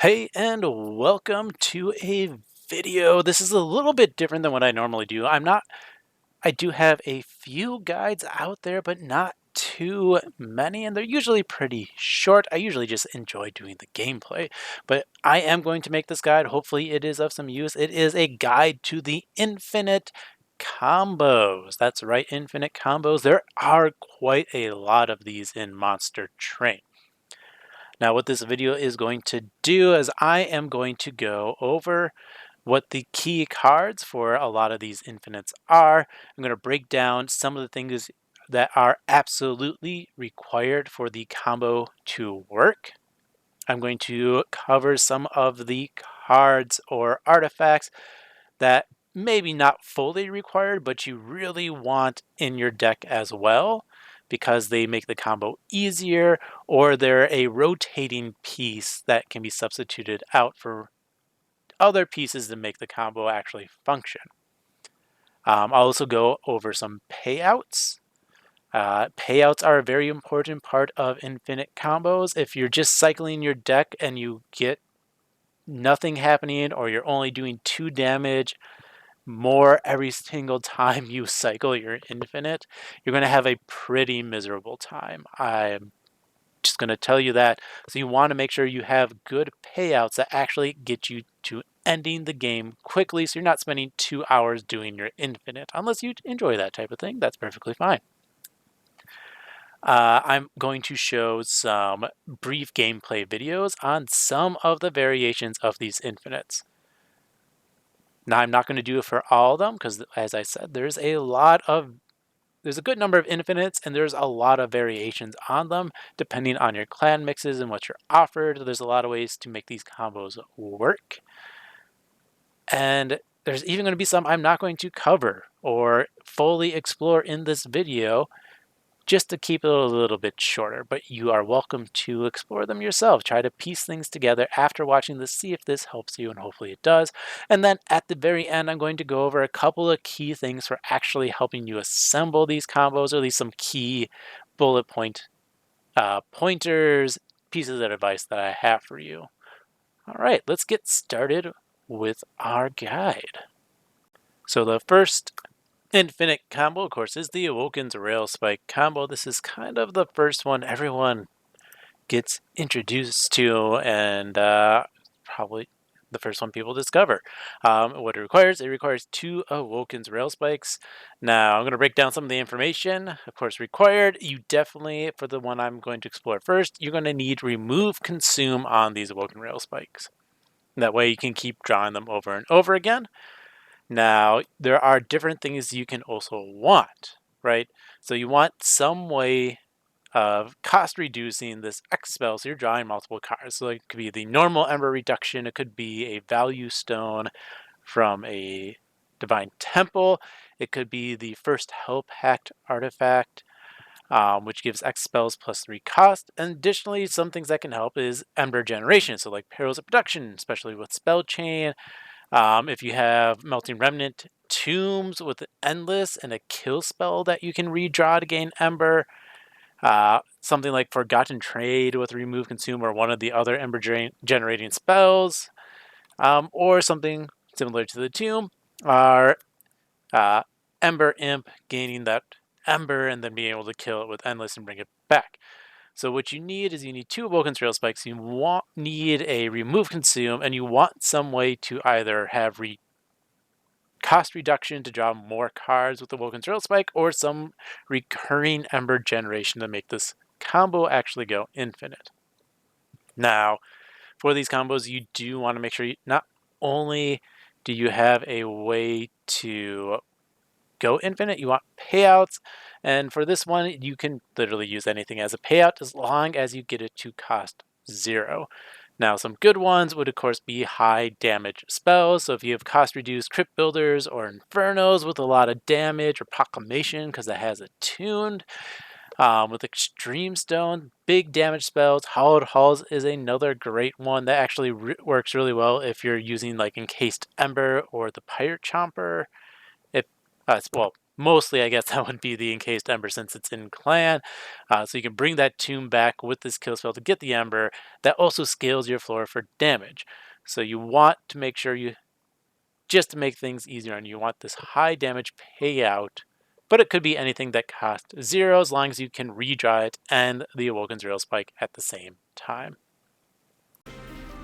Hey, and welcome to a video. This is a little bit different than what I normally do. I do have a few guides out there, but not too many, and they're usually pretty short. I usually just enjoy doing the gameplay, but I am going to make this guide. Hopefully it is of some use. It is a guide to the infinite combos. That's right, infinite combos. There are quite a lot of these in Monster Train. Now what this video is going to do is I am going to go over what the key cards for a lot of these infinites are. I'm going to break down some of the things that are absolutely required for the combo to work. I'm going to cover some of the cards or artifacts that maybe not fully required, but you really want in your deck as well because they make the combo easier, or they're a rotating piece that can be substituted out for other pieces to make the combo actually function. I'll also go over some payouts. Payouts are a very important part of infinite combos. If you're just cycling your deck and you get nothing happening, or you're only doing 2 damage more every single time you cycle your infinite, you're going to have a pretty miserable time. I'm just going to tell you that. So you want to make sure you have good payouts that actually get you to ending the game quickly, so you're not spending 2 hours doing your infinite. Unless you enjoy that type of thing, that's perfectly fine. I'm going to show some brief gameplay videos on some of the variations of these infinites. Now, I'm not going to do it for all of them because, as I said, there's a good number of infinites, and there's a lot of variations on them depending on your clan mixes and what you're offered. There's a lot of ways to make these combos work. And there's even going to be some I'm not going to cover or fully explore in this video, just to keep it a little bit shorter, but you are welcome to explore them yourself. Try to piece things together after watching this, see if this helps you, and hopefully it does. And then at the very end, I'm going to go over a couple of key things for actually helping you assemble these combos, or at least some key bullet pointers, pieces of advice that I have for you. All right, let's get started with our guide. So the first infinite combo, of course, is the Awoken's Rail Spike combo. This is kind of the first one everyone gets introduced to, and probably the first one people discover. What it requires 2 Awoken's Rail Spikes. Now, I'm going to break down some of the information. Of course, required, you definitely, for the one I'm going to explore first, you're going to need remove consume on these Awoken Rail Spikes. That way you can keep drawing them over and over again. Now, there are different things you can also want, right? So you want some way of cost reducing this X spell, so you're drawing multiple cards. So it could be the normal Ember reduction, it could be a value stone from a Divine Temple, it could be the first Hell Pact artifact, which gives X spells plus 3 cost. And additionally, some things that can help is Ember generation, so like Perils of Production, especially with Spell Chain. If you have Melting Remnant, Tombs with Endless, and a kill spell that you can redraw to gain Ember. Something like Forgotten Trade with Remove Consume or one of the other Ember generating spells. Or something similar to the Tomb are Ember Imp, gaining that Ember and then being able to kill it with Endless and bring it back. So what you need is you need 2 Awoken's Rail Spikes, you need a Remove Consume, and you want some way to either have cost reduction to draw more cards with the Awoken's Rail Spike, or some recurring Ember generation to make this combo actually go infinite. Now, for these combos, you do want to make sure not only do you have a way to go infinite, you want payouts. And for this one, you can literally use anything as a payout as long as you get it to cost 0. Now, some good ones would, of course, be high damage spells. So if you have cost reduced Crypt Builders or Infernos with a lot of damage, or Proclamation because it has attuned. With Extreme Stone, big damage spells. Hollowed Halls is another great one that actually works really well if you're using like Encased Ember or the Pirate Chomper. Well, mostly I guess that would be the Encased Ember since it's in clan. So you can bring that tomb back with this kill spell to get the Ember. That also scales your floor for damage. So you want to make sure you, just to make things easier on you, want this high damage payout, but it could be anything that costs 0 as long as you can redraw it and the Awoken's Rail Spike at the same time.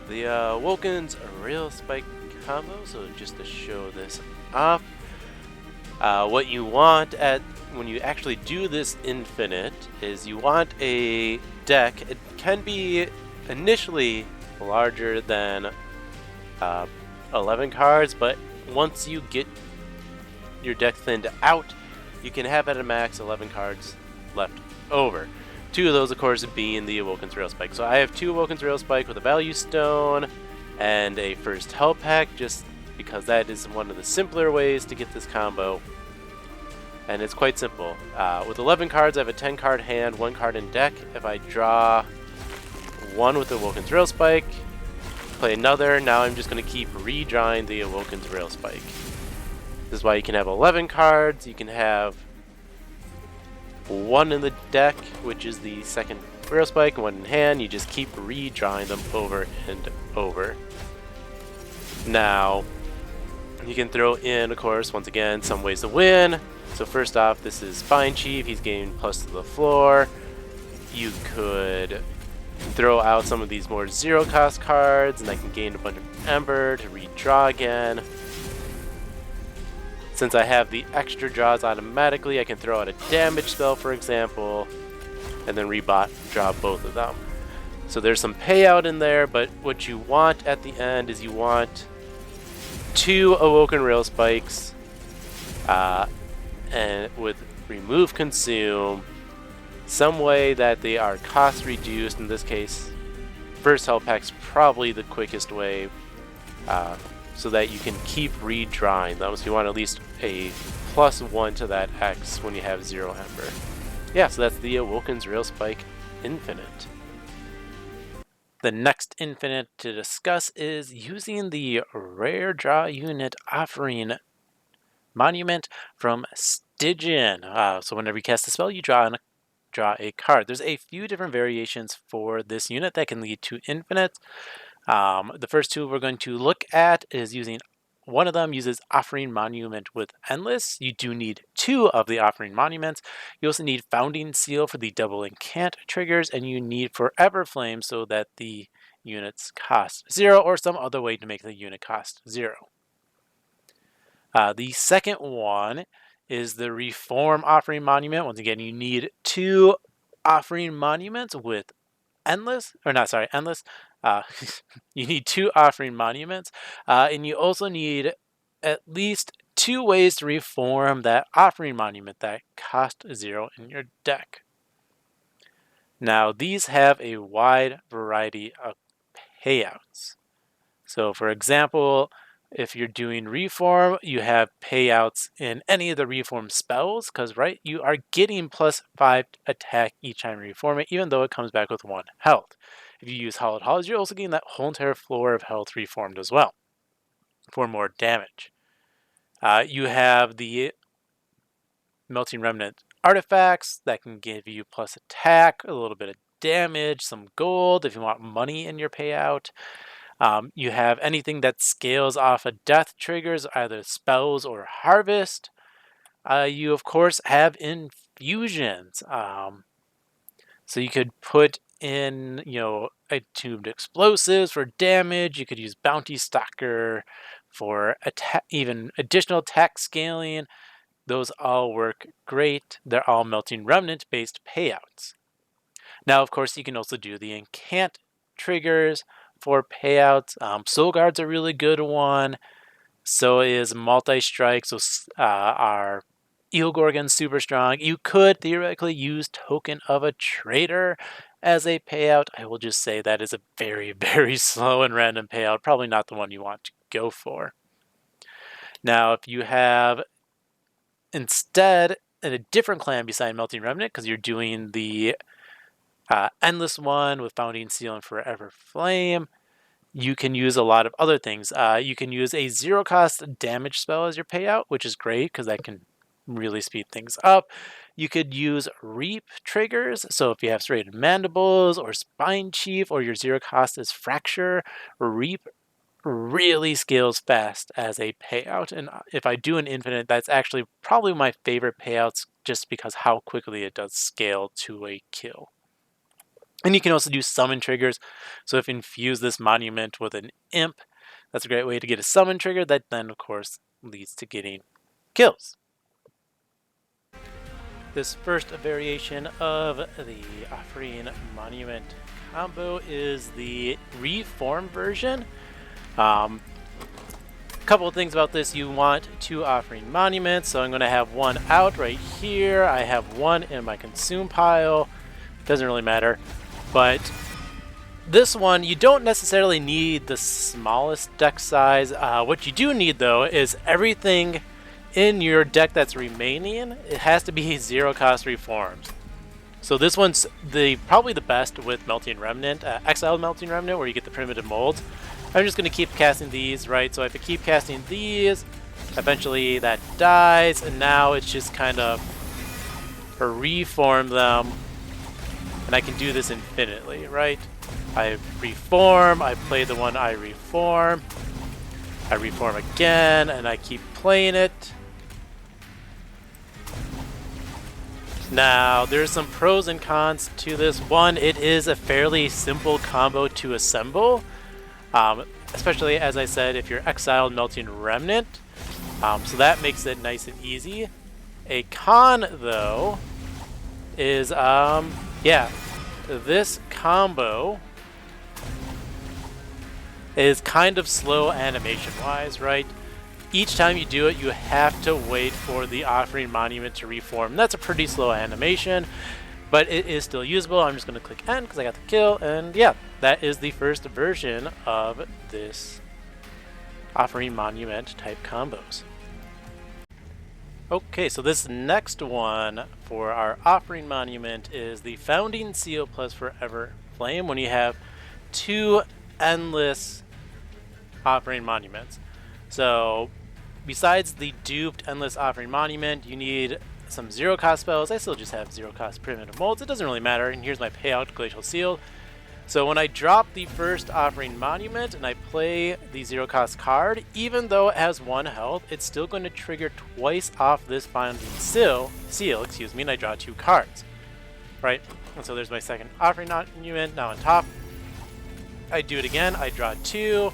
The Awoken's Rail Spike combo, so just to show this off, what you want when you actually do this infinite is you want a deck. It can be initially larger than 11 cards, but once you get your deck thinned out, you can have at a max 11 cards left over. 2 of those, of course, being the Awoken's Rail Spike. So I have 2 Awoken's Rail Spike with a Value Stone and a First Help Pack, just because that is one of the simpler ways to get this combo. And it's quite simple. With 11 cards, I have a 10 card hand, 1 card in deck. If I draw 1 with the Awoken's Rail Spike, play another, now I'm just going to keep redrawing the Awoken's Rail Spike. This is why you can have 11 cards. You can have 1 in the deck, which is the second Rail Spike, and 1 in hand. You just keep redrawing them over and over. Now, you can throw in, of course, once again, some ways to win. So first off, this is Spine Chief. He's getting plus to the floor. You could throw out some of these more 0 cost cards, and I can gain a bunch of Ember to redraw again. Since I have the extra draws automatically, I can throw out a damage spell, for example, and then draw both of them. So there's some payout in there, but what you want at the end is you want 2 Awoken Rail Spikes, and with Remove Consume, some way that they are cost reduced. In this case, First Help Pack's probably the quickest way, so that you can keep redrawing them. So you want at least a +1 to that X when you have 0 Ember. Yeah, so that's the Awoken's Rail Spike Infinite. The next infinite to discuss is using the Rare Draw Unit Offering Monument from Stygian. So whenever you cast a spell, you draw a card. There's a few different variations for this unit that can lead to infinite. The first 2 we're going to look at is using, one of them uses Offering Monument with Endless. You do need 2 of the Offering Monuments. You also need Founding Seal for the double incant triggers, and you need Forever Flame so that the units cost 0, or some other way to make the unit cost 0. The second one is the Reform Offering Monument. Once again, you need 2 Offering Monuments with Endless. You need 2 Offering Monuments, and you also need at least 2 ways to reform that Offering Monument that cost 0 in your deck. Now, these have a wide variety of payouts. So, for example, if you're doing Reform, you have payouts in any of the Reform spells, because, right, you are getting +5 attack each time you Reform it, even though it comes back with 1 health. If you use Hallowed Halls, you're also getting that whole entire floor of health reformed as well for more damage. You have the Melting Remnant artifacts that can give you plus attack, a little bit of damage, some gold if you want money in your payout. You have anything that scales off of death triggers, either spells or harvest. You, of course, have infusions. So you could put in, attuned explosives for damage. You could use Bounty Stalker for even additional attack scaling. Those all work great. They're all Melting Remnant-based payouts. Now, of course, you can also do the incant triggers for payouts. Soul Guard's a really good one. So is Multi-Strike. So our Eel Gorgon's super strong. You could theoretically use Token of a Traitor as a payout. I will just say that is a very, very slow and random payout. Probably not the one you want to go for. Now, if you have instead in a different clan beside Melting Remnant, because you're doing the Endless one with Founding Seal and Forever Flame, you can use a lot of other things. You can use a 0 cost damage spell as your payout, which is great because that can really speed things up. You could use Reap triggers. So if you have Serrated Mandibles or Spine Chief, or your zero cost is Fracture, Reap really scales fast as a payout. And if I do an infinite, that's actually probably my favorite payouts just because how quickly it does scale to a kill. And you can also do summon triggers. So if you infuse this monument with an imp, that's a great way to get a summon trigger that then, of course, leads to getting kills. This first variation of the Offering Monument combo is the reform version. Couple of things about this. You want 2 Offering Monuments, so I'm going to have one out right here. I have one in my consume pile. Doesn't really matter. But this one, you don't necessarily need the smallest deck size. What you do need, though, is everything in your deck that's remaining. It has to be zero cost reforms. So this one's probably the best with Melting Remnant, Exiled Melting Remnant, where you get the primitive molds. I'm just going to keep casting these, right? So if I keep casting these, eventually that dies, and now it's just kind of reform them. And I can do this infinitely, right? I reform, I play the one I reform again, and I keep playing it. Now, there's some pros and cons to this. One, it is a fairly simple combo to assemble, especially, as I said, if you're Exiled Melting Remnant. So that makes it nice and easy. A con, though, is, this combo is kind of slow animation-wise, right? Each time you do it, you have to wait for the Offering Monument to reform. That's a pretty slow animation, but it is still usable. I'm just going to click End because I got the kill, and yeah, that is the first version of this Offering Monument type combos. Okay, so this next one for our Offering Monument is the Founding Seal plus Forever Flame when you have 2 endless Offering Monuments. So besides the duped Endless Offering Monument, you need some zero cost spells. I still just have zero cost primitive molds. It doesn't really matter. And here's my payout, Glacial Seal. So when I drop the first Offering Monument and I play the zero cost card, even though it has 1 health, it's still going to trigger twice off this Founding Seal, and I draw 2 cards. Right? And so there's my second Offering Monument now on top. I do it again, I draw 2.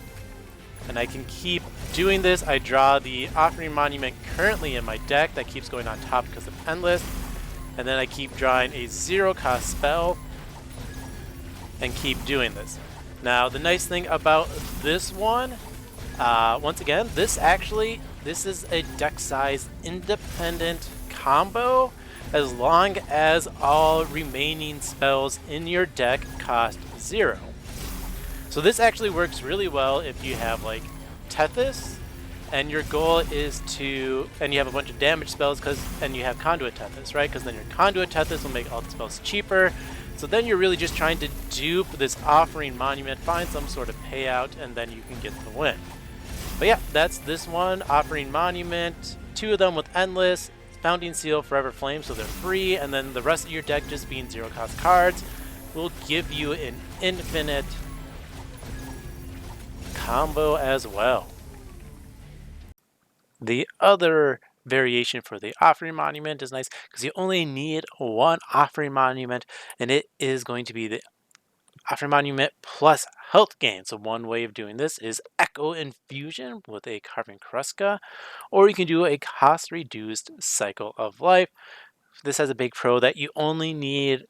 And I can keep doing this. I draw the Offering Monument currently in my deck that keeps going on top because of Endless. And then I keep drawing a zero cost spell and keep doing this. Now, the nice thing about this one, once again, this is a deck size independent combo as long as all remaining spells in your deck cost 0. So this actually works really well if you have like Tethys and your goal is to, and you have a bunch of damage spells and you have Conduit Tethys, right? Because then your Conduit Tethys will make all the spells cheaper. So then you're really just trying to dupe this Offering Monument, find some sort of payout, and then you can get the win. But yeah, that's this one, Offering Monument, 2 of them with Endless, Founding Seal, Forever Flame, so they're free, and then the rest of your deck just being zero cost cards will give you an infinite combo as well. The other variation for the Offering Monument is nice because you only need 1 Offering Monument, and it is going to be the Offering Monument plus health gain. So one way of doing this is Echo Infusion with a Carving Kruska, or you can do a cost reduced Cycle of Life. This has a big pro that you only need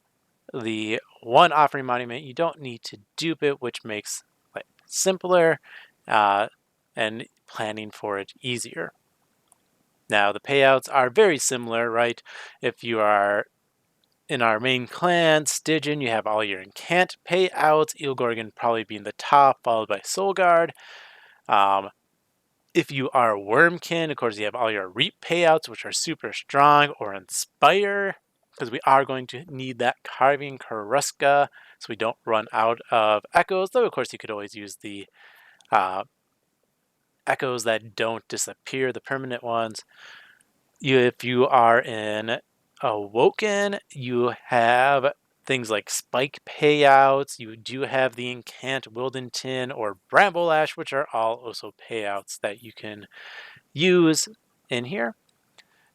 the 1 Offering Monument. You don't need to dupe it, which makes life simpler and planning for it easier. Now the payouts are very similar, right? If you are in our main clan, Stygian, you have all your Incant payouts, Eelgorgon probably being the top, followed by Soulguard. If you are Wurmkin, of course, you have all your Reap payouts, which are super strong, or Inspire, because we are going to need that Carving Kruska, so we don't run out of Echoes, though, of course, you could always use the Echoes that don't disappear, the permanent ones. If you are in Awoken, you have things like spike payouts. You do have the Incant Wildentin or Bramble Ash, which are all also payouts that you can use in here.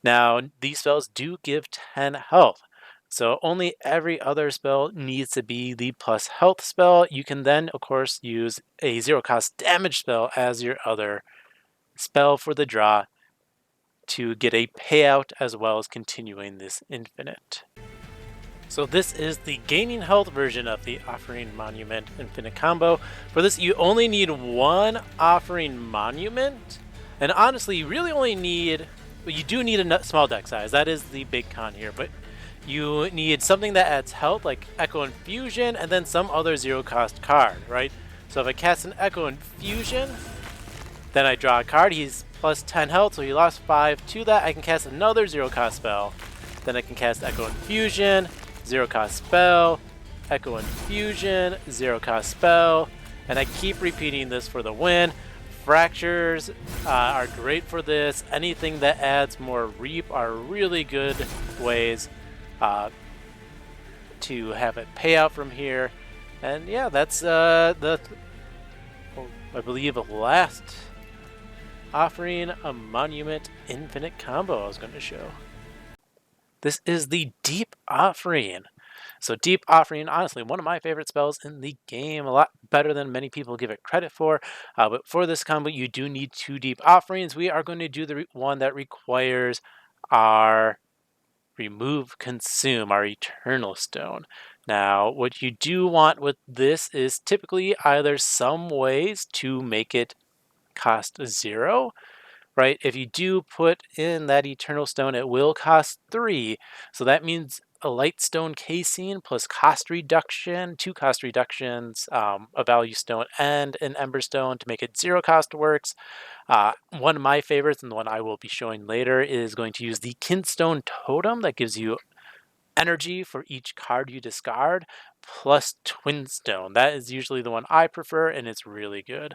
Now, these spells do give 10 health, so only every other spell needs to be the plus health spell. You can then, of course, use a 0-cost damage spell as your other spell for the draw to get a payout as well as continuing this infinite. So this is the gaining health version of the Offering Monument Infinite combo. For this, you only need one Offering Monument, and honestly, you really only need, well, you do need a small deck size. That is the big con here, but you need something that adds health, like Echo Infusion, and then some other 0-cost card, right? So if I cast an Echo Infusion, then I draw a card. He's plus 10 health, so he lost 5 to that. I can cast another 0-cost spell. Then I can cast Echo Infusion, 0-cost spell, Echo Infusion, 0-cost spell, and I keep repeating this for the win. Fractures are great for this. Anything that adds more Reap are really good ways to have it pay out from here. And yeah, that's the, I believe, last Offering a Monument Infinite combo I was going to show. This is the Deep Offering. So Deep Offering, honestly, one of my favorite spells in the game, a lot better than many people give it credit for. But for this combo, you do need 2 Deep Offerings. We are going to do the one that requires our Remove Consume, our Eternal Stone. Now, what you do want with this is typically either some ways to make it cost 0, right? If you do put in that Eternal Stone, it will cost 3. So that means a Light Stone casing plus cost reduction, 2 cost reductions, a Value Stone, and an Ember Stone to make it 0 cost works. One of my favorites, and the one I will be showing later, is going to use the Kinstone Totem that gives you energy for each card you discard, plus Twin Stone. That is usually the one I prefer, and it's really good.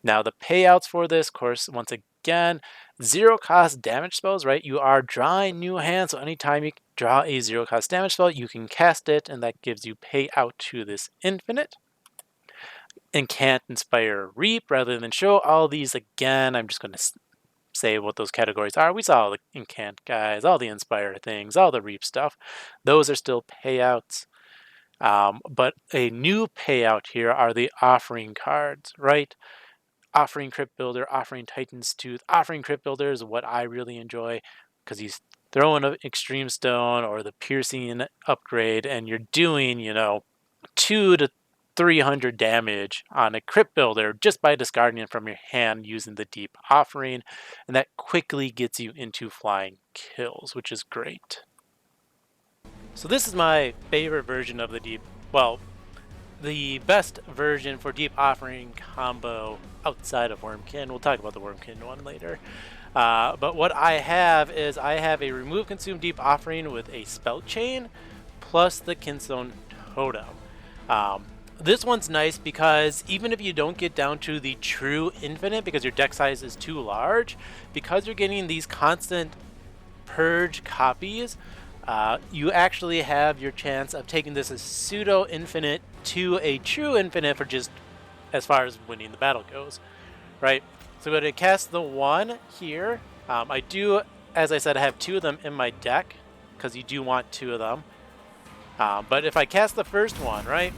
Now the payouts for this, of course, once again, 0-cost damage spells, right? You are drawing new hands, so anytime you draw a 0-cost damage spell, you can cast it, and that gives you payout to this infinite. Incant, Inspire, Reap, rather than show all these again, I'm just going to say what those categories are. We saw all the Incant guys, all the Inspire things, all the Reap stuff. Those are still payouts. But a new payout here are the Offering cards, right? Offering Crypt Builder, Offering Titan's Tooth. Offering Crypt Builder is what I really enjoy because he's throwing an Extreme Stone or the Piercing upgrade, and you're doing, 2 to 300 damage on a Crypt Builder just by discarding it from your hand using the Deep Offering, and that quickly gets you into flying kills, which is great. So this is my favorite version of the Deep, well, the best version for Deep Offering combo outside of Wurmkin. We'll talk about the Wurmkin one later. But what I have is I have a Remove Consume Deep Offering with a Spell Chain plus the Kinstone Totem. This one's nice because even if you don't get down to the true infinite because your deck size is too large, because you're getting these constant purge copies, you actually have your chance of taking this as pseudo infinite to a true infinite for just as far as winning the battle goes, right? So I'm going to cast the 1 here. I do, as I said, I have 2 of them in my deck because you do want 2 of them. But if I cast the first one, right,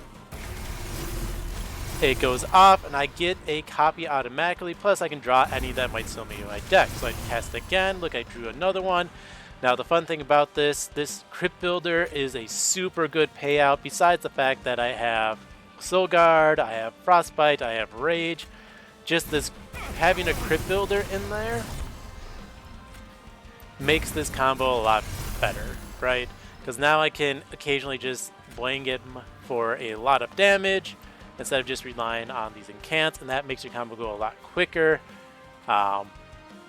it goes off and I get a copy automatically, plus I can draw any that might still be in my deck. So I cast again, look, I drew another one. Now the fun thing about this Crypt Builder is a super good payout, besides the fact that I have Soul Guard, I have Frostbite, I have Rage. Just this, having a Crypt Builder in there makes this combo a lot better, right? Because now I can occasionally just blanket him for a lot of damage instead of just relying on these incants, and that makes your combo go a lot quicker.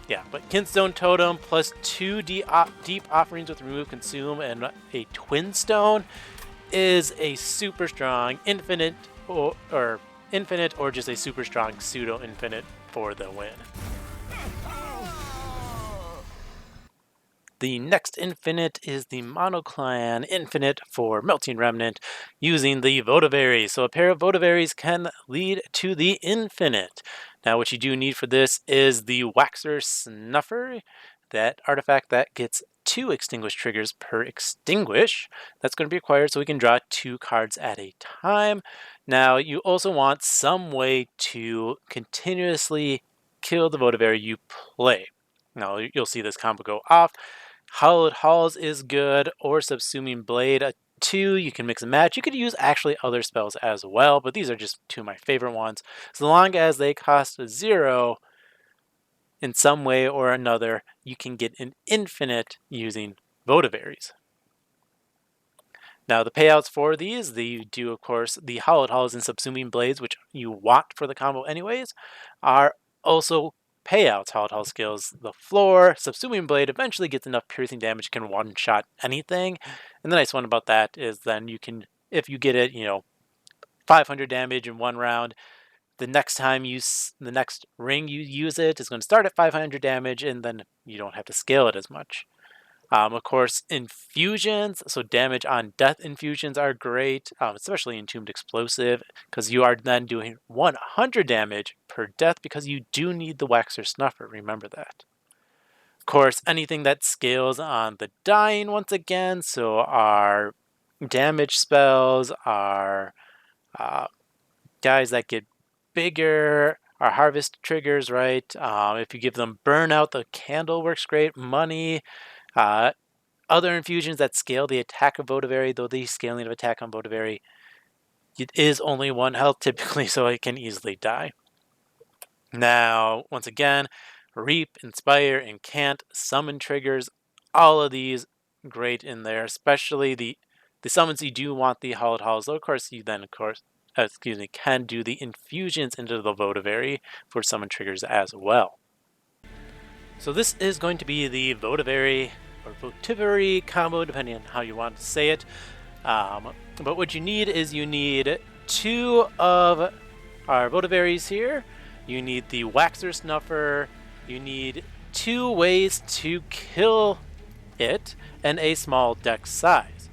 Yeah, but Kinstone Totem plus 2 Deep Offerings with Remove Consume and a Twin Stone is a super strong infinite or just a super strong pseudo infinite for the win. The next infinite is the Monoclan Infinite for Melting Remnant using the Votivary. So a pair of Votivaries can lead to the infinite. Now what you do need for this is the Waxer Snuffer, that artifact that gets 2 extinguish triggers per extinguish. That's going to be required so we can draw 2 cards at a time. Now you also want some way to continuously kill the Votivary you play. Now you'll see this combo go off. Hallowed Halls is good, or Subsuming Blade. A 2, you can mix and match. You could use actually other spells as well, but these are just 2 of my favorite ones. So long as they cost 0, in some way or another, you can get an infinite using Votivaries. Now the payouts for these, you do of course the Hallowed Halls and Subsuming Blades, which you want for the combo anyways, are also payouts. Hallowed Hall skills the floor. Subsuming Blade eventually gets enough piercing damage, can one-shot anything. And the nice one about that is then you can, if you get it, 500 damage in one round, the next ring you use it is going to start at 500 damage, and then you don't have to scale it as much. Of course, infusions, so damage on death infusions are great, especially Entombed Explosive, because you are then doing 100 damage per death because you do need the Waxer Snuffer, remember that. Of course, anything that scales on the dying once again, so our damage spells, our guys that get bigger, our harvest triggers, right? If you give them burnout, the candle works great. Money, other infusions that scale the attack of Votivary, though the scaling of attack on Votivary, it is only 1 health typically, so it can easily die. Now, once again, Reap, Inspire, Incant, Summon triggers, all of these great in there, especially the summons you do want the Hallowed Halls, though of course you then can do the infusions into the Votivary for summon triggers as well. So this is going to be the Votivary or Votivary combo, depending on how you want to say it. But what you need is you need 2 of our Votivaries here. You need the Waxer Snuffer. You need 2 ways to kill it and a small deck size.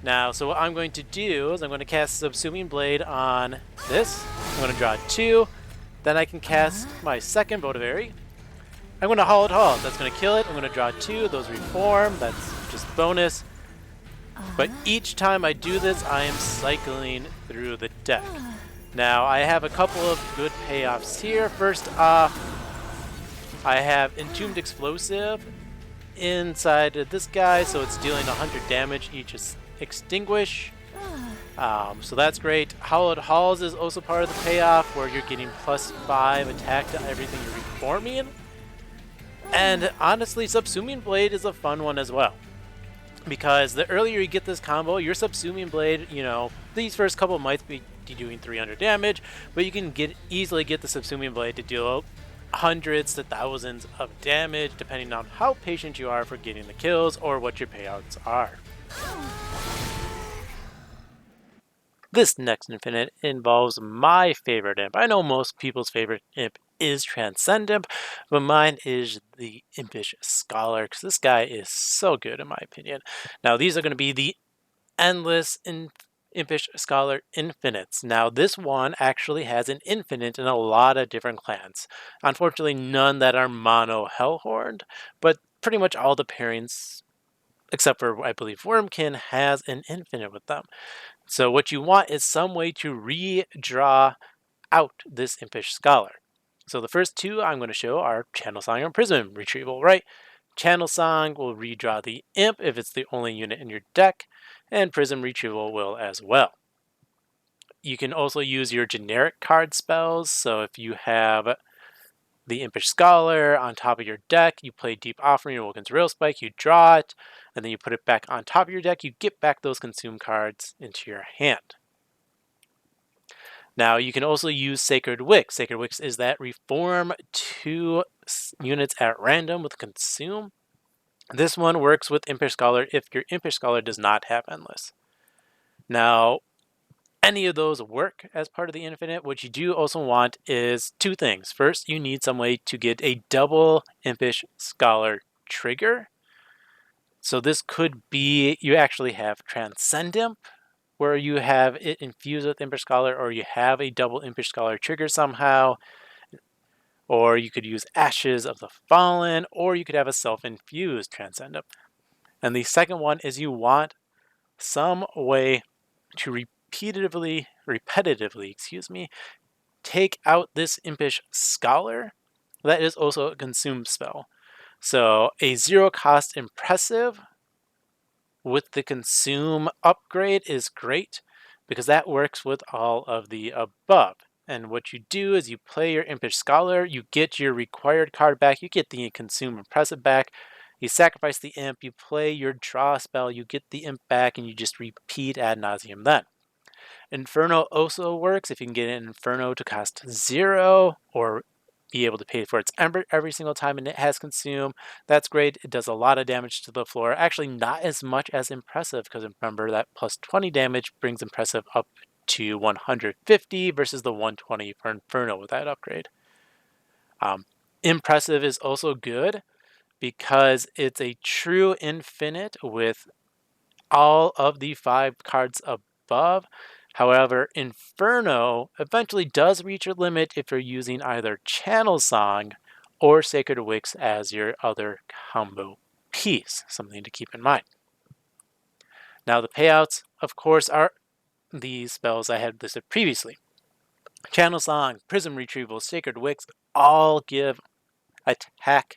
Now, so what I'm going to do is I'm going to cast Subsuming Blade on this. I'm going to draw 2. Then I can cast my second Votivary. I'm going to Hallowed Halls. That's going to kill it. I'm going to draw 2. Those reform. That's just bonus. But each time I do this, I am cycling through the deck. Now, I have a couple of good payoffs here. First off, I have Entombed Explosive inside of this guy, so it's dealing 100 damage each extinguish. So that's great. Hallowed Halls is also part of the payoff, where you're getting +5 attack to everything you're reforming. And honestly, Subsuming Blade is a fun one as well, because the earlier you get this combo, your Subsuming Blade, these first couple might be doing 300 damage, but you can easily get the Subsuming Blade to deal hundreds to thousands of damage, depending on how patient you are for getting the kills or what your payouts are. This next infinite involves my favorite imp. I know most people's favorite imp is Transcendent, but mine is the Impish Scholar, because this guy is so good in my opinion. Now these are going to be the Endless Impish Scholar Infinites. Now this one actually has an infinite in a lot of different clans. Unfortunately, none that are mono Hellhorned, but pretty much all the pairings, except for I believe Wurmkin, has an infinite with them. So what you want is some way to redraw out this Impish Scholar. So the first 2 I'm going to show are Channel Song and Prism Retrieval, right? Channel Song will redraw the Imp if it's the only unit in your deck, and Prism Retrieval will as well. You can also use your generic card spells, so if you have the Impish Scholar on top of your deck, you play Deep Offering or Woken's Rail Spike, you draw it, and then you put it back on top of your deck, you get back those consume cards into your hand. Now you can also use Sacred Wix. Sacred Wix is that reform 2 units at random with consume. This one works with Impish Scholar if your Impish Scholar does not have Endless. Now, any of those work as part of the infinite. What you do also want is 2 things. First, you need some way to get a double Impish Scholar trigger. So this could be, you actually have Transcend Imp, where you have it infused with Impish Scholar, or you have a double Impish Scholar trigger somehow, or you could use Ashes of the Fallen, or you could have a self-infused Transcend Imp. And the second one is you want some way to repetitively, take out this Impish Scholar. That is also a consume spell. So a 0-cost Impressive with the consume upgrade is great because that works with all of the above. And what you do is you play your Impish Scholar, you get your required card back, you get the consume Impressive back, you sacrifice the imp, you play your draw spell, you get the imp back, and you just repeat ad nauseum then. Inferno also works if you can get an Inferno to cost 0 or be able to pay for its Ember every single time and it has consume. That's great. It does a lot of damage to the floor. Actually, not as much as Impressive, because remember that plus 20 damage brings Impressive up to 150 versus the 120 for Inferno with that upgrade. Impressive is also good because it's a true infinite with all of the 5 cards above. However, Inferno eventually does reach your limit if you're using either Channel Song or Sacred Wicks as your other combo piece. Something to keep in mind. Now the payouts, of course, are the spells I had listed previously. Channel Song, Prism Retrieval, Sacred Wicks all give attack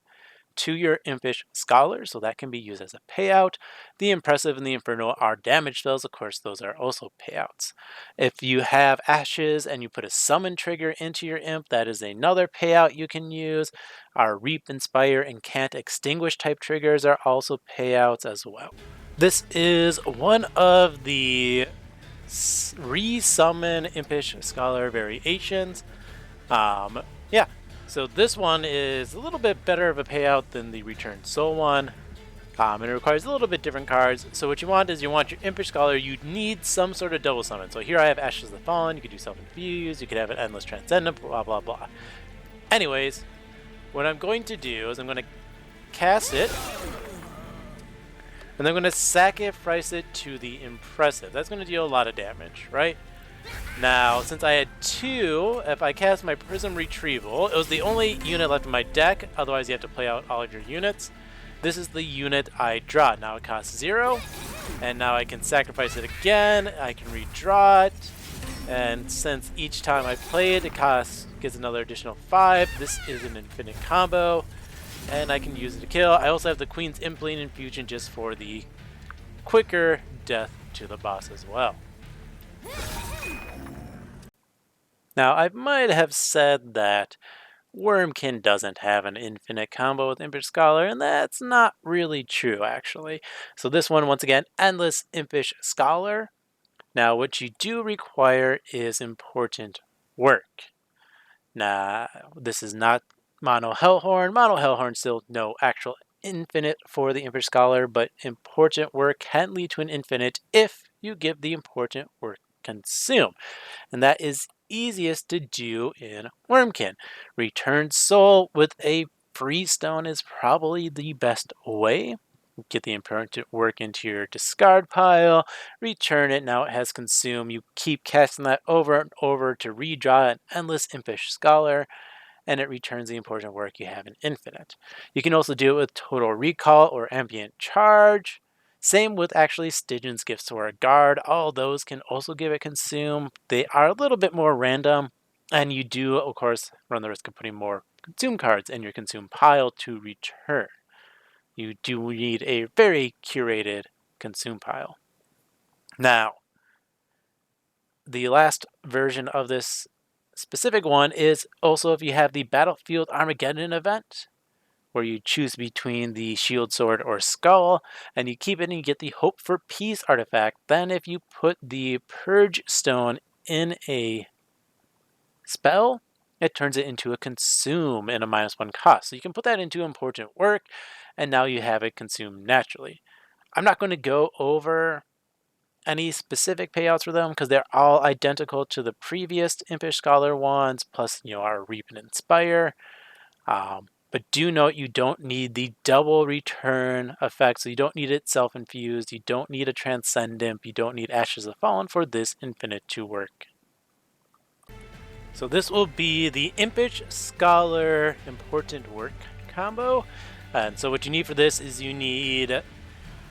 to your Impish Scholar, so that can be used as a payout. The Impressive and the Inferno are damage spells. Of course, those are also payouts. If you have Ashes and you put a summon trigger into your imp, that is another payout you can use. Our Reap, Inspire, and Can't Extinguish type triggers are also payouts as well. This is one of the re-summon Impish Scholar variations. Yeah, so this one is a little bit better of a payout than the Return Soul one. And it requires a little bit different cards. So what you want is you want your Impish Scholar, you need some sort of double summon. So here I have Ashes of the Fallen, you could do Self-Infuse, you could have an Endless Transcendent, blah blah blah. Anyways, what I'm going to do is I'm going to cast it, and I'm going to sacrifice it to the Impressive. That's going to deal a lot of damage, right? Now, since I had 2, if I cast my Prism Retrieval, it was the only unit left in my deck, otherwise you have to play out all of your units. This is the unit I draw. Now it costs 0, and now I can sacrifice it again, I can redraw it, and since each time I play it, it gets another additional 5, this is an infinite combo, and I can use it to kill. I also have the Queen's Implant Infusion just for the quicker death to the boss as well. Now, I might have said that Wurmkin doesn't have an infinite combo with Impish Scholar, and that's not really true, actually. So this one, once again, Endless Impish Scholar. Now, what you do require is important work. Now, this is not Mono Hellhorn. Mono Hellhorn still no actual infinite for the Impish Scholar, but important work can lead to an infinite if you give the important work consume. And that is easiest to do in Wurmkin. Return Soul with a Freestone is probably the best way. Get the important work into your discard pile, return it, now it has consumed. You keep casting that over and over to redraw an Endless Impish Scholar, and it returns the important work you have in Infinite. You can also do it with Total Recall or Ambient Charge. Same with actually Stygian's Gifts to our Guard. All those can also give it consume. They are a little bit more random, and you do, of course, run the risk of putting more consume cards in your consume pile to return. You do need a very curated consume pile. Now, the last version of this specific one is also if you have the Battlefield Armageddon event, where you choose between the Shield Sword or Skull, and you keep it and you get the Hope for Peace artifact. Then if you put the Purge Stone in a spell, it turns it into a consume in a -1 cost. So you can put that into important work, and now you have it consumed naturally. I'm not going to go over any specific payouts for them because they're all identical to the previous Impish Scholar ones, plus our Reap and Inspire. But do note you don't need the double return effect, so you don't need it self-infused, you don't need a Transcendent, you don't need Ashes of Fallen for this Infinite to work. So this will be the Impish Scholar Important Work combo. And so what you need for this is you need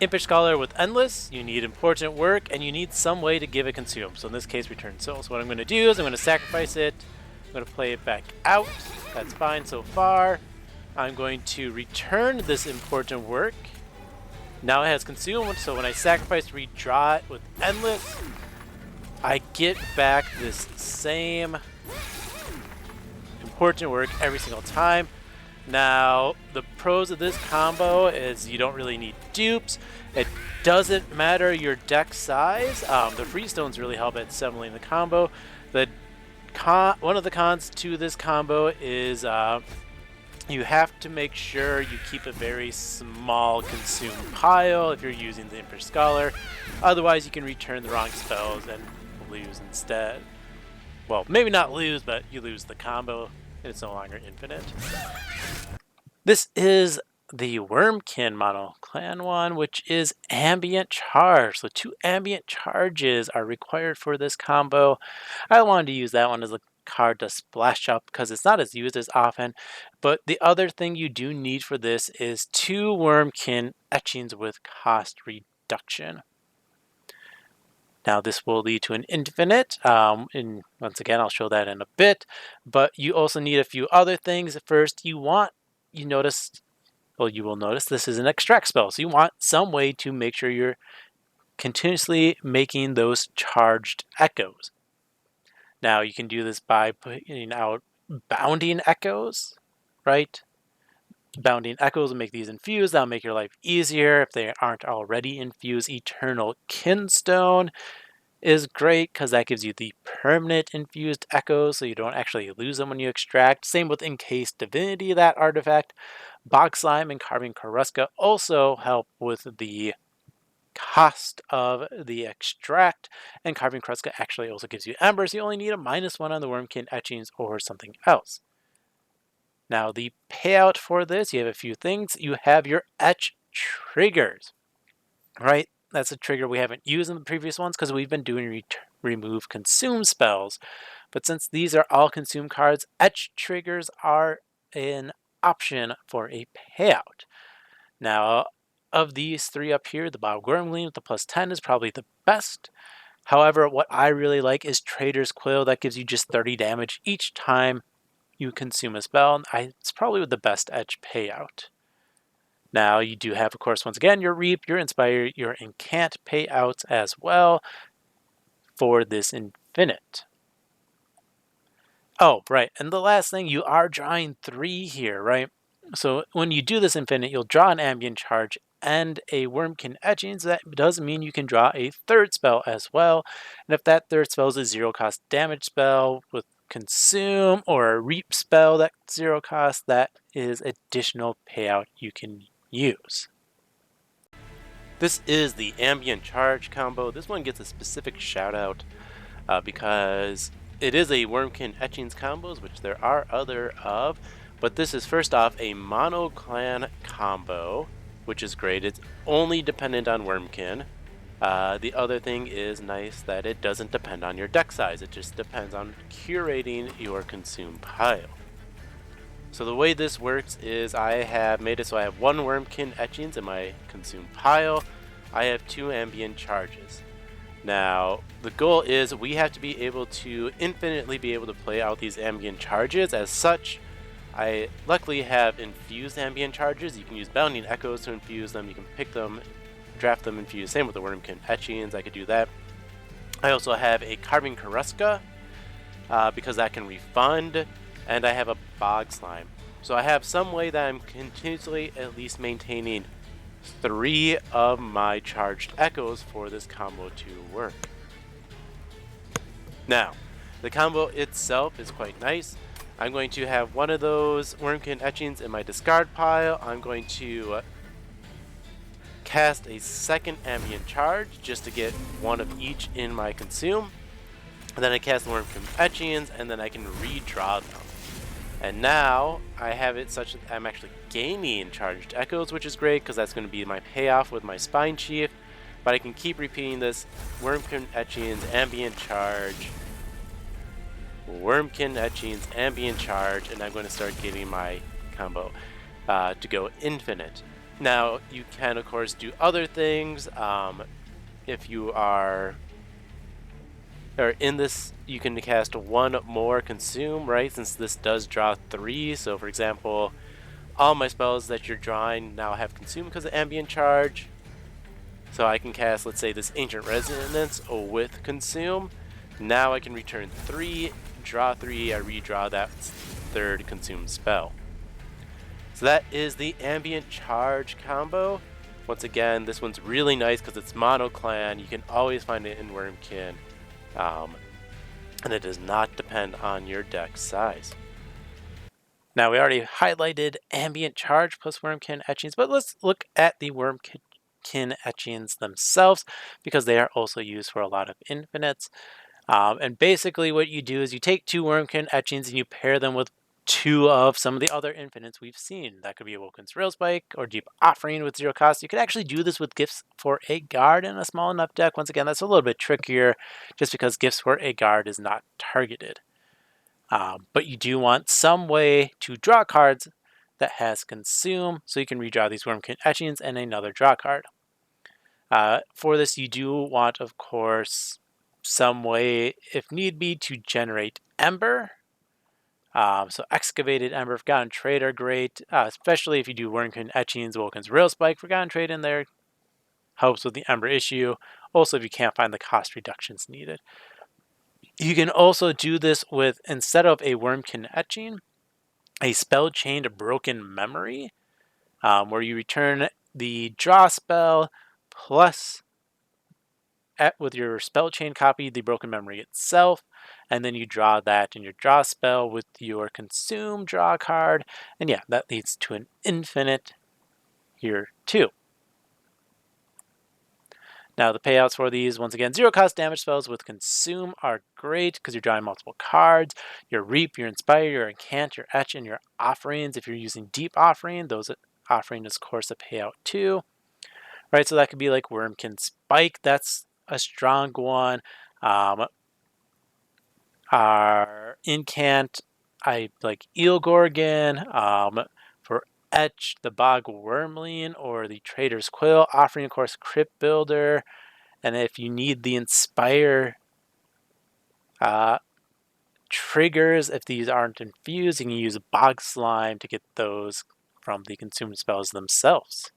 Impish Scholar with Endless, you need Important Work, and you need some way to give it consume. So in this case, Return Soul. So what I'm going to do is I'm going to sacrifice it. I'm going to play it back out. That's fine so far. I'm going to return this Important Work. Now it has consumed, so when I sacrifice, redraw it with Endless, I get back this same Important Work every single time. Now, the pros of this combo is you don't really need dupes. It doesn't matter your deck size. The Freestones really help at assembling the combo. One of the cons to this combo is you have to make sure you keep a very small consume pile if you're using the Impish Scholar. Otherwise, you can return the wrong spells and lose instead. Well, maybe not lose, but you lose the combo and it's no longer infinite. This is the Wurmkin Mono Clan one, which is Ambient Charge. So 2 Ambient Charges are required for this combo. I wanted to use that one as a card to splash up because it's not as used as often. But the other thing you do need for this is 2 Wurmkin Etchings with cost reduction. Now this will lead to an infinite, and once again I'll show that in a bit, but you also need a few other things. First, you will notice this is an extract spell, so you want some way to make sure you're continuously making those charged echoes. Now you can do this by putting out bounding echoes, right? Bounding echoes will make these infused. That'll make your life easier if they aren't already infused. Eternal Kinstone is great because that gives you the permanent infused echoes, so you don't actually lose them when you extract. Same with Encased Divinity, that artifact. Bog Slime and Carving Karuska also help with the cost of the extract, and Carving Karuska actually also gives you Embers. You only need a -1 on the Wurmkin Etchings or something else. Now the payout for this, you have a few things. You have your Etch triggers, right? That's a trigger we haven't used in the previous ones because we've been doing remove consume spells. But since these are all consume cards, Etch triggers are an option for a payout. Now, of these 3 up here, the Bob Wormling with the +10 is probably the best. However, what I really like is Trader's Quill. That gives you just 30 damage each time you consume a spell. It's probably the best Etch payout. Now, you do have, of course, once again, your Reap, your Inspire, your Incant payouts as well for this Infinite. Oh, right, and the last thing, you are drawing 3 here, right? So when you do this Infinite, you'll draw an Ambient Charge and a Wurmkin Etchings. That does mean you can draw a 3rd spell as well. And if that 3rd spell is a 0-cost damage spell with Consume or a Reap spell that's 0 cost, that is additional payout you can use. This is the Ambient Charge combo. This one gets a specific shout out because it is a Wurmkin Etchings combos, which there are other of, but this is first off a mono clan combo, which is great. It's only dependent on Wurmkin. The other thing is nice that it doesn't depend on your deck size. It just depends on curating your consume pile. So the way this works is I have made it so I have 1 Wurmkin Etchings in my consume pile. I have 2 Ambient Charges. Now, the goal is we have to be able to infinitely be able to play out these Ambient Charges. As such, I luckily have infused Ambient Charges. You can use Bounding Echoes to infuse them. You can pick them, draft them, infuse. Same with the Wurmkin Etchings, I could do that. I also have a Carving Karuska because that can refund, and I have a Bog Slime. So I have some way that I'm continuously at least maintaining 3 of my charged echoes for this combo to work. Now, the combo itself is quite nice. I'm going to have 1 of those Wurmkin Etchings in my discard pile. I'm going to cast a 2nd Ambient Charge just to get 1 of each in my consume. And then I cast the Wurmkin Etchings, and then I can redraw them. And now I have it such that I'm actually gaining charged echoes, which is great because that's going to be my payoff with my Spine Chief. But I can keep repeating this: Wurmkin Etchings, Ambient Charge, Wurmkin Etchings, Ambient Charge, and I'm going to start getting my combo to go infinite. Now you can of course do other things. If you are in this, you can cast one more consume, right? Since this does draw 3. So for example, all my spells that you're drawing now have consume because of Ambient Charge. So I can cast, let's say, this Ancient Resonance with consume. Now I can return 3, draw 3, I redraw that 3rd consume spell. So that is the Ambient Charge combo. Once again, this one's really nice because it's mono clan. You can always find it in Wurmkin. And it does not depend on your deck size. Now we already highlighted Ambient Charge plus Wurmkin Etchings, but let's look at the Wurmkin Etchings themselves because they are also used for a lot of infinites. And basically what you do is you take 2 Wurmkin Etchings and you pair them with 2 of some of the other infinites we've seen. That could be Awoken's Railspike or Deep Offering with 0 cost. You could actually do this with Gifts for a Guard in a small enough deck. Once again, that's a little bit trickier just because Gifts for a Guard is not targeted. But you do want some way to draw cards that has Consume, so you can redraw these Wurmkin Etchings and another draw card. For this, you do want, of course, some way, if need be, to generate Ember. So Excavated Ember, Forgotten Trade are great, especially if you do Wurmkin Etchings, Awoken's Railspike. Forgotten Trade in there helps with the Ember issue. Also, if you can't find the cost reductions needed. You can also do this with, instead of a Wurmkin Etching, a Spell Chained Broken Memory, where you return the draw spell plus with your spell chain copy, the Broken Memory itself, and then you draw that in your draw spell with your consume draw card, and yeah, that leads to an infinite here too. Now the payouts for these, once again, 0 cost damage spells with consume are great because you're drawing multiple cards. Your Reap, your Inspire, your Incant, your Etch, and your Offerings. If you're using Deep Offering, those Offering is of course a payout too. Right, so that could be like Wurmkin Spike, that's a strong one. Our Incant, I like Eel Gorgon. For Etch, the Bog Wormling or the Trader's Quill. Offering, of course, Crypt Builder. And if you need the Inspire triggers, if these aren't infused, you can use Bog Slime to get those from the consumed spells themselves.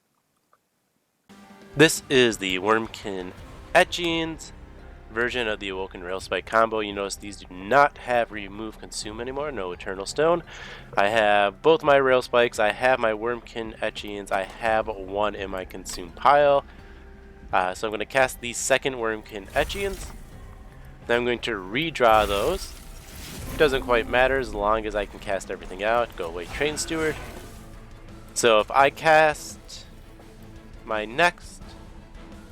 This is the Wurmkin Etchings version of the Awoken Railspike combo. You notice these do not have Remove Consume anymore, no Eternal Stone. I have both my Railspikes, I have my Wurmkin Etchings, I have one in my Consume pile. So I'm going to cast the second Wurmkin Etchings. Then I'm going to redraw those. Doesn't quite matter as long as I can cast everything out. Go away, Train Steward. So if I cast my next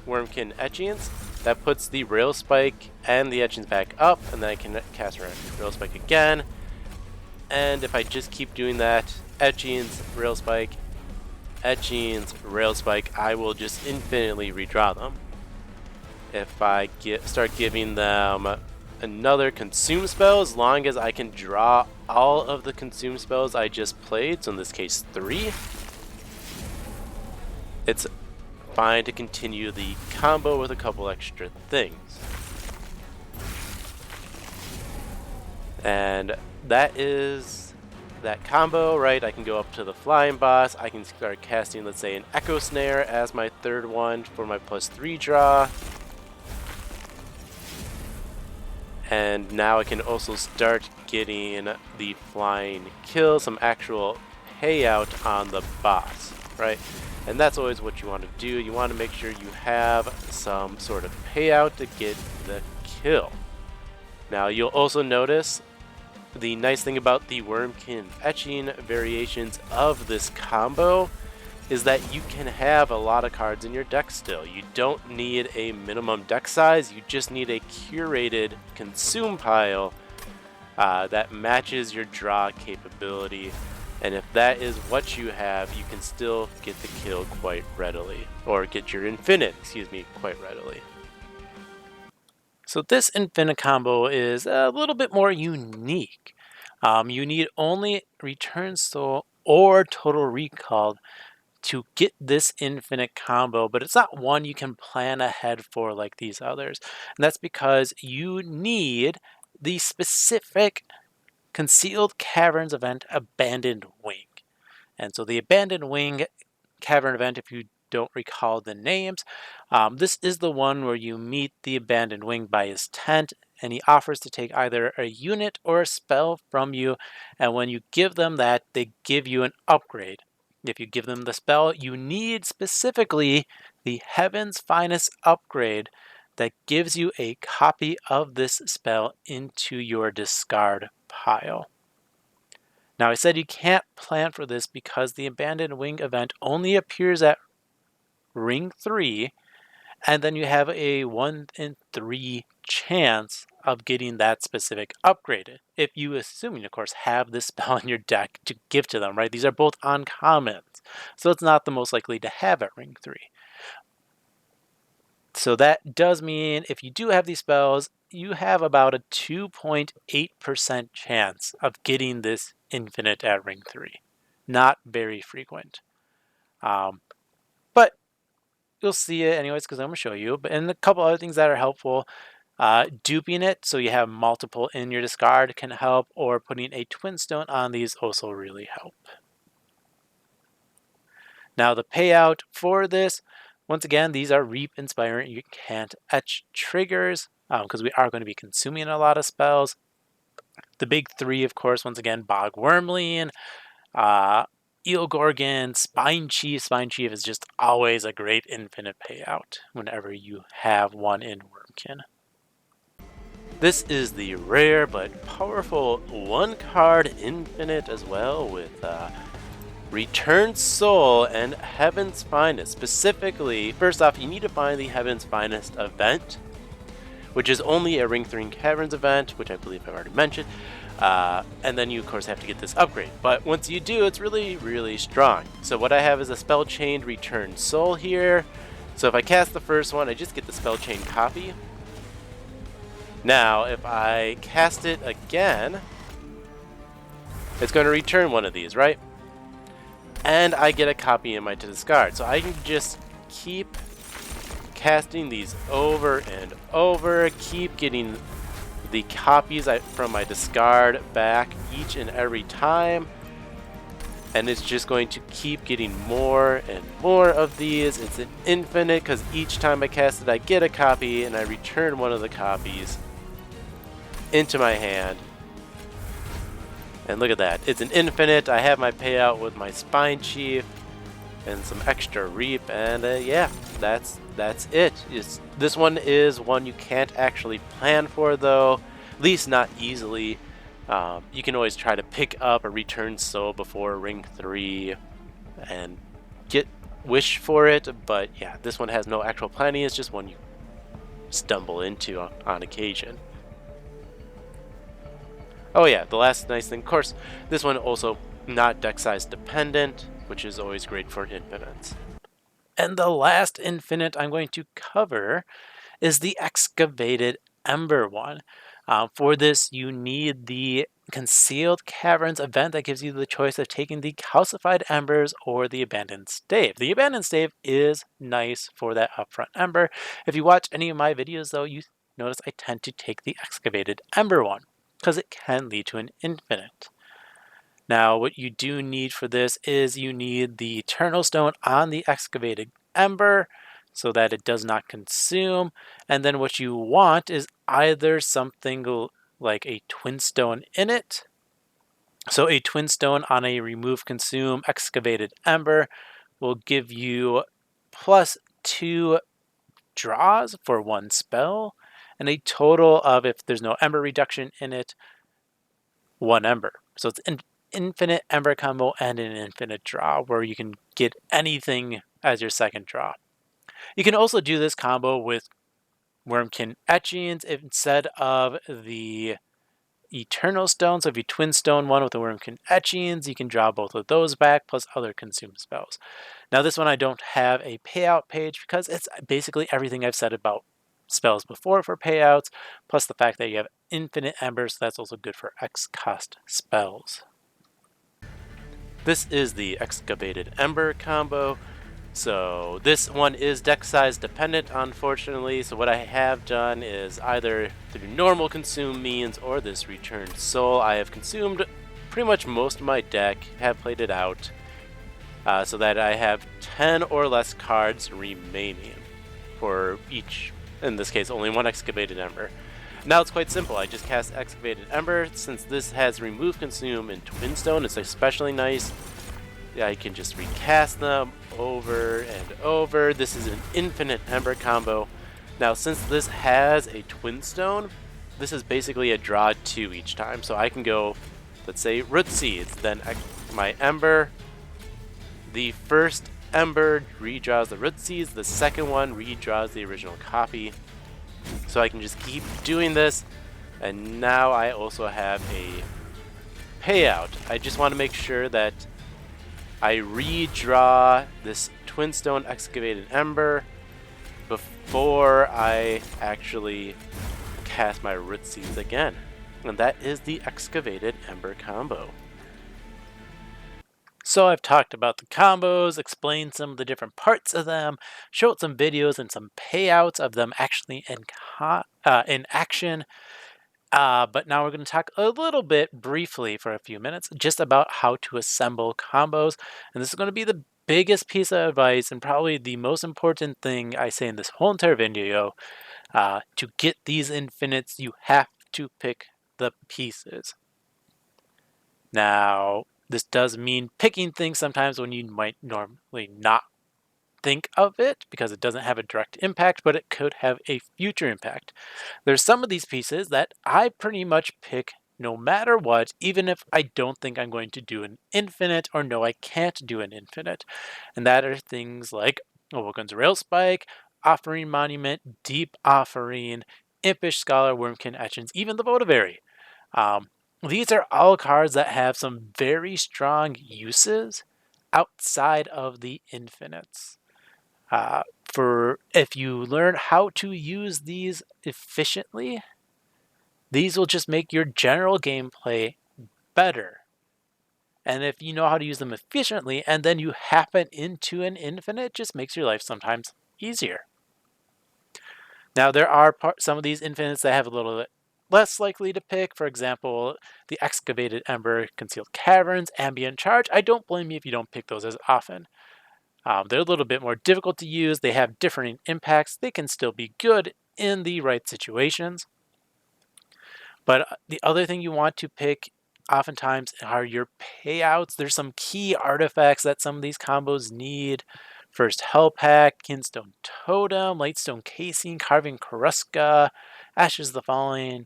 Wurmkin Etchings, that puts the Railspike and the Etchings back up, and then I can cast Railspike again. And if I just keep doing that, Etchings, Railspike, Etchings, Railspike, I will just infinitely redraw them. If I start giving them another consume spell, as long as I can draw all of the consume spells I just played, so in this case 3, it's fine to continue the combo with a couple extra things. And that is that combo, right? I can go up to the flying boss. I can start casting, let's say, an Echo Snare as my third one for my +3 draw. And now I can also start getting the flying kill, some actual payout on the boss, right? And that's always what you want to do. You want to make sure you have some sort of payout to get the kill. Now you'll also notice the nice thing about the Wurmkin Etching variations of this combo is that you can have a lot of cards in your deck still. You don't need a minimum deck size, you just need a curated consume pile that matches your draw capability. And if that is what you have, you can still get the kill quite readily, or get your infinite, quite readily. So this infinite combo is a little bit more unique. You need only Return Soul or Total Recall to get this infinite combo, but it's not one you can plan ahead for like these others. And that's because you need the specific Concealed Caverns event Abandoned Wing. And so the Abandoned Wing cavern event, if you don't recall the names, this is the one where you meet the Abandoned Wing by his tent, and he offers to take either a unit or a spell from you, and when you give them that, they give you an upgrade. If you give them the spell, you need specifically the Heaven's Finest upgrade that gives you a copy of this spell into your discard pile. Now, I said you can't plan for this because the Abandoned Wing event only appears at Ring 3, and then you have a 1 in 3 chance of getting that specific upgraded. If you, assuming, of course, have this spell in your deck to give to them, right? These are both uncommons, so it's not the most likely to have at Ring 3. So that does mean if you do have these spells, you have about a 2.8% chance of getting this infinite at Ring 3. Not very frequent. But you'll see it anyways because I'm going to show you. And a couple other things that are helpful. Duping it so you have multiple in your discard can help, or putting a twin stone on these also really help. Now the payout for this, once again, these are Reap Inspiring. You can't etch triggers because we are going to be consuming a lot of spells. The big three, of course, once again, Bog Wurmling, Eel Gorgon, Spine Chief. Spine Chief is just always a great infinite payout whenever you have one in Wurmkin. This is the rare but powerful one card infinite as well with Return Soul and Heaven's Finest. Specifically, first off, you need to find the Heaven's Finest event, which is only a Ring 3 Caverns event, which I believe I've already mentioned. And then you, of course, have to get this upgrade. But once you do, it's really, really strong. So what I have is a Spell Chained Return Soul here. So if I cast the first one, I just get the Spell Chain copy. Now, if I cast it again, it's going to return one of these, right? And I get a copy in my discard. So I can just keep casting these over and over, keep getting the copies from my discard back each and every time. And it's just going to keep getting more and more of these. It's an infinite because each time I cast it, I get a copy and I return one of the copies into my hand. And look at that. It's an infinite. I have my payout with my Spine Chief and some extra Reap. And yeah, that's it. This one is one you can't actually plan for, though. At least not easily. You can always try to pick up a Return Soul before Ring 3 and wish for it. But yeah, this one has no actual planning. It's just one you stumble into on occasion. Oh yeah, the last nice thing, of course, this one also not deck size dependent, which is always great for infinites. And the last infinite I'm going to cover is the Excavated Ember one. For this, you need the Concealed Caverns event that gives you the choice of taking the Calcified Embers or the Abandoned Stave. The Abandoned Stave is nice for that upfront Ember. If you watch any of my videos, though, you notice I tend to take the Excavated Ember one, because it can lead to an infinite. Now, what you do need for this is you need the Eternal Stone on the Excavated Ember so that it does not consume. And then what you want is either something like a Twin Stone in it. So a Twin Stone on a Remove Consume Excavated Ember will give you +2 draws for one spell, and a total of, if there's no Ember reduction in it, 1 Ember. So it's an infinite Ember combo and an infinite draw where you can get anything as your second draw. You can also do this combo with Wurmkin Etchings instead of the Eternal Stone. So if you twin stone one with the Wurmkin Etchings, you can draw both of those back plus other consume spells. Now this one I don't have a payout page because it's basically everything I've said about spells before for payouts, plus the fact that you have infinite embers, so that's also good for X cost spells. This is the Excavated Ember combo. So this one is deck size dependent, unfortunately. So what I have done is either through normal consume means or this returned soul. I have consumed pretty much most of my deck, have played it out, so that I have 10 or less cards remaining for each, in this case only one Excavated Ember. Now it's quite simple. I just cast Excavated Ember. Since this has remove consume and twin stone, it's especially nice. I can just recast them over and over. This is an infinite Ember combo. Now since this has a twin stone, this is basically a draw 2 each time. So I can go, let's say, Root Seeds, then my Ember. The first Ember redraws the Root Seeds, the second one redraws the original copy. So I can just keep doing this, and now I also have a payout. I just want to make sure that I redraw this Twin Stone Excavated Ember before I actually cast my Root Seeds again. And that is the Excavated Ember combo. So I've talked about the combos, explained some of the different parts of them, showed some videos and some payouts of them actually in action. But now we're going to talk a little bit briefly for a few minutes just about how to assemble combos. And this is going to be the biggest piece of advice and probably the most important thing I say in this whole entire video. To get these infinites, you have to pick the pieces. Now, this does mean picking things sometimes when you might normally not think of it because it doesn't have a direct impact, but it could have a future impact. There's some of these pieces that I pretty much pick no matter what, even if I don't think I'm going to do an infinite or know I can't do an infinite. And that are things like Awoken's Rail Spike, Offering Monument, Deep Offering, Impish Scholar, Wurmkin Etchings, even the Votivary. These are all cards that have some very strong uses outside of the infinites. For if you learn how to use these efficiently, these will just make your general gameplay better. And if you know how to use them efficiently and then you happen into an infinite, it just makes your life sometimes easier. Now there are some of these infinites that have a little bit less likely to pick. For example, the Excavated Ember, Concealed Caverns, Ambient Charge. I don't blame you if you don't pick those as often. They're a little bit more difficult to use. They have differing impacts. They can still be good in the right situations. But the other thing you want to pick oftentimes are your payouts. There's some key artifacts that some of these combos need. First Hell Pack, Kinstone Totem, Lightstone Casing, Carving Karuska, Ashes of the Fallen,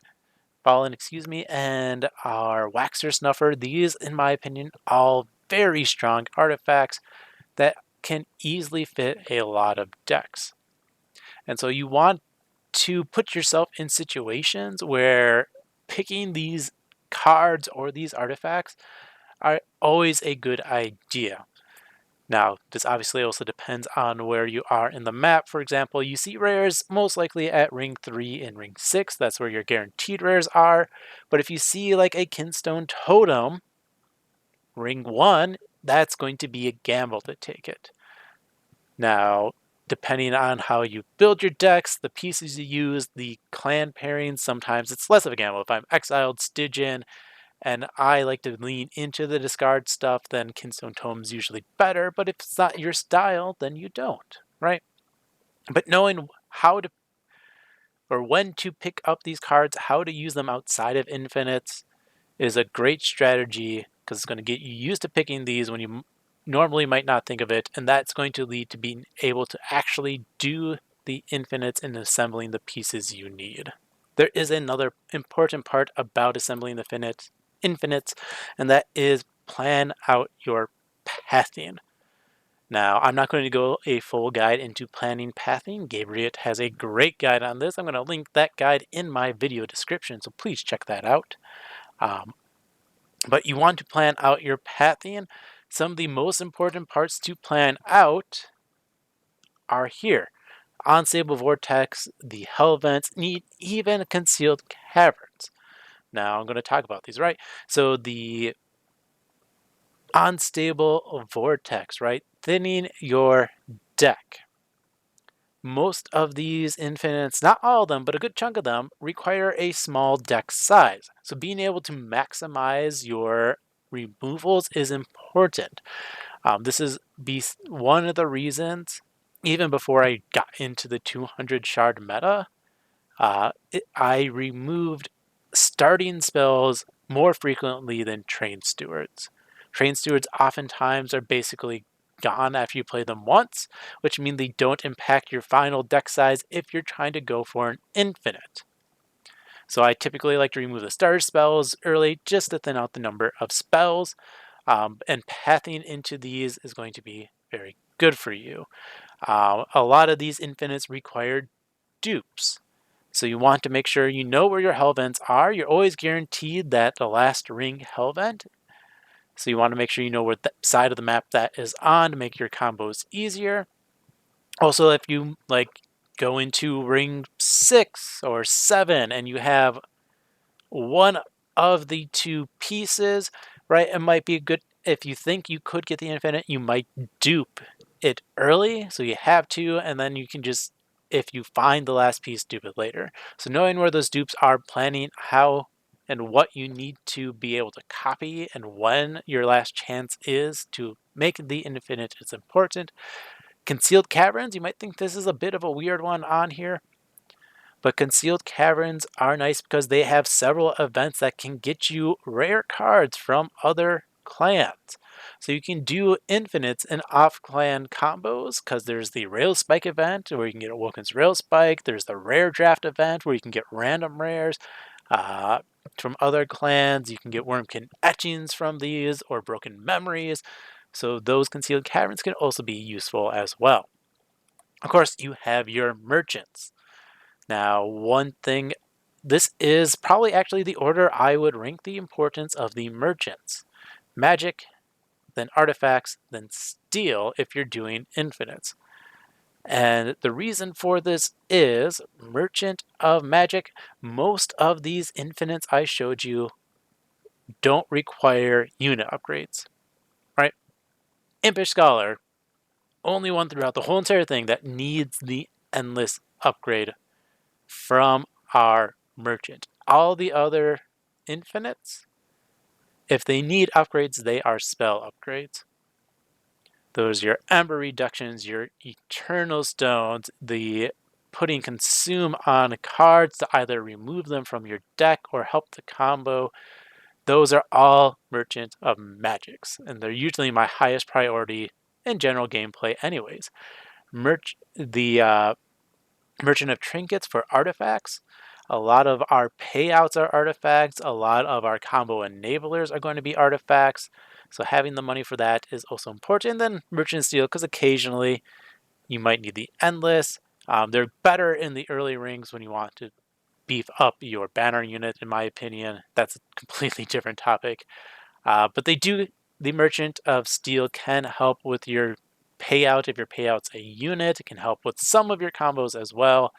and our Waxer Snuffer. These, in my opinion, all very strong artifacts that can easily fit a lot of decks. And so you want to put yourself in situations where picking these cards or these artifacts are always a good idea. Now, this obviously also depends on where you are in the map. For example, you see rares most likely at Ring 3 and Ring 6. That's where your guaranteed rares are. But if you see like a Kinstone Totem, Ring 1, that's going to be a gamble to take it. Now, depending on how you build your decks, the pieces you use, the clan pairings, sometimes it's less of a gamble. If I'm exiled Stygian and I like to lean into the discard stuff, then Kinstone Totem's usually better. But if it's not your style, then you don't, right? But knowing how to or when to pick up these cards, how to use them outside of infinites is a great strategy because it's going to get you used to picking these when you normally might not think of it, and that's going to lead to being able to actually do the infinites and assembling the pieces you need. There is another important part about assembling the infinites, and that is plan out your pathing. Now, I'm not going to go a full guide into planning pathing. Gabriel has a great guide on this. I'm going to link that guide in my video description, so please check that out. But you want to plan out your pathing. Some of the most important parts to plan out are here. Unstable vortex, the hell vents, even concealed caverns. Now I'm going to talk about these, right? So the unstable vortex, right? Thinning your deck. Most of these infinites, not all of them, but a good chunk of them, require a small deck size. So being able to maximize your removals is important. This is one of the reasons, even before I got into the 200 shard meta, I removed starting spells more frequently than Train Stewards. Train Stewards oftentimes are basically gone after you play them once, which means they don't impact your final deck size if you're trying to go for an infinite. So I typically like to remove the starter spells early just to thin out the number of spells, and pathing into these is going to be very good for you. A lot of these infinites require dupes. So you want to make sure you know where your hell vents are. You're always guaranteed that the last ring hell vent. So you want to make sure you know where the side of the map that is on to make your combos easier. Also, if you go into ring 6 or 7 and you have one of the two pieces, right, it might be good if you think you could get the infinite, you might dupe it early, so you have to, and then you can just, if you find the last piece, dupe it later. So knowing where those dupes are, planning how and what you need to be able to copy and when your last chance is to make the infinite is important. Concealed caverns, you might think this is a bit of a weird one on here, but concealed caverns are nice because they have several events that can get you rare cards from other clans. So you can do infinites and off-clan combos because there's the Rail Spike event where you can get Awoken's Rail Spike. There's the Rare Draft event where you can get random rares from other clans. You can get Wurmkin Etchings from these or Broken Memories. So those concealed caverns can also be useful as well. Of course, you have your merchants. Now, one thing, this is probably actually the order I would rank the importance of the merchants. Magic, then artifacts, then steel if you're doing infinites. And the reason for this is Merchant of Magic. Most of these infinites I showed you don't require unit upgrades, right? Impish Scholar, only one throughout the whole entire thing that needs the endless upgrade from our merchant. All the other infinites, if they need upgrades, they are spell upgrades. Those are your Ember reductions, your Eternal Stones, the putting Consume on cards to either remove them from your deck or help the combo. Those are all Merchant of Magics, and they're usually my highest priority in general gameplay anyways. The Merchant of Trinkets for artifacts. A lot of our payouts are artifacts. A lot of our combo enablers are going to be artifacts. So having the money for that is also important. And then Merchant Steel, because occasionally you might need the Endless. They're better in the early rings when you want to beef up your banner unit, in my opinion. That's a completely different topic. But the Merchant of Steel can help with your payout. If your payout's a unit, it can help with some of your combos as well,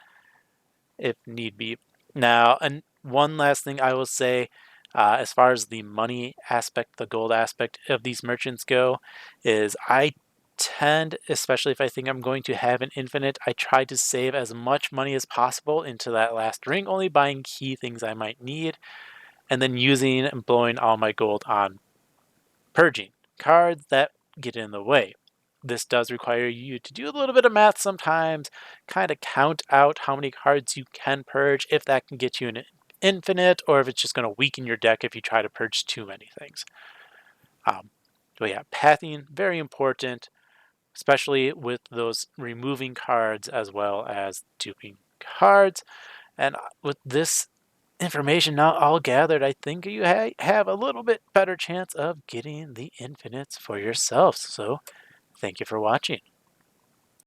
if need be. Now, and one last thing I will say, as far as the money aspect, the gold aspect of these merchants go, is I tend, especially if I think I'm going to have an infinite, I try to save as much money as possible into that last ring, only buying key things I might need, and then using and blowing all my gold on purging cards that get in the way. This does require you to do a little bit of math sometimes, kind of count out how many cards you can purge, if that can get you an infinite, or if it's just going to weaken your deck if you try to purge too many things. So yeah, pathing, very important, especially with those removing cards as well as duping cards. And with this information now all gathered, I think you have a little bit better chance of getting the infinites for yourself. So Thank you for watching.